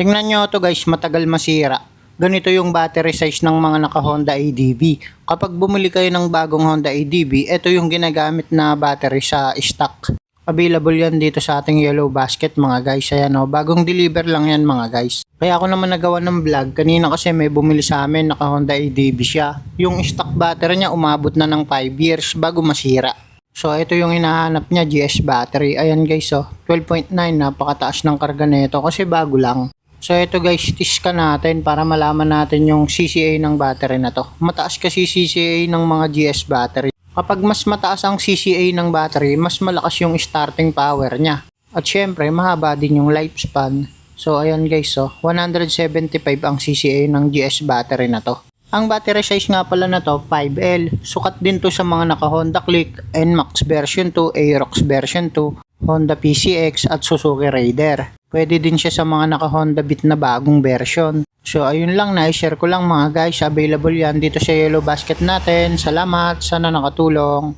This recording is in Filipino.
Tingnan nyo to guys, matagal masira. Ganito yung battery size ng mga naka-Honda ADB. Kapag bumili kayo ng bagong Honda ADB, ito yung ginagamit na battery sa stock. Available yan dito sa ating yellow basket mga guys. Ayan o, bagong deliver lang yan mga guys. Kaya ako naman nagawa ng vlog. Kanina kasi may bumili sa amin, naka-Honda ADB siya. Yung stock battery niya umabot na ng 5 years bago masira. So ito yung hinahanap niya, GS battery. Ayan guys oh, 12.9, napakataas ng karga nito kasi bago lang. So ito guys, test ka natin para malaman natin yung CCA ng battery na to. Mataas kasi CCA ng mga GS battery. Kapag mas mataas ang CCA ng battery, mas malakas yung starting power niya. At syempre, mahaba din yung lifespan. So ayan guys, oh, 175 ang CCA ng GS battery na to. Ang battery size nga pala na to, 5L. Sukat din to sa mga naka Honda Click, NMAX version 2, Aerox version 2, Honda PCX at Suzuki Raider. Pwede din siya sa mga naka Honda Beat na bagong version. So ayun lang, na-share ko lang mga guys. Available yan dito sa yellow basket natin. Salamat, sana nakatulong.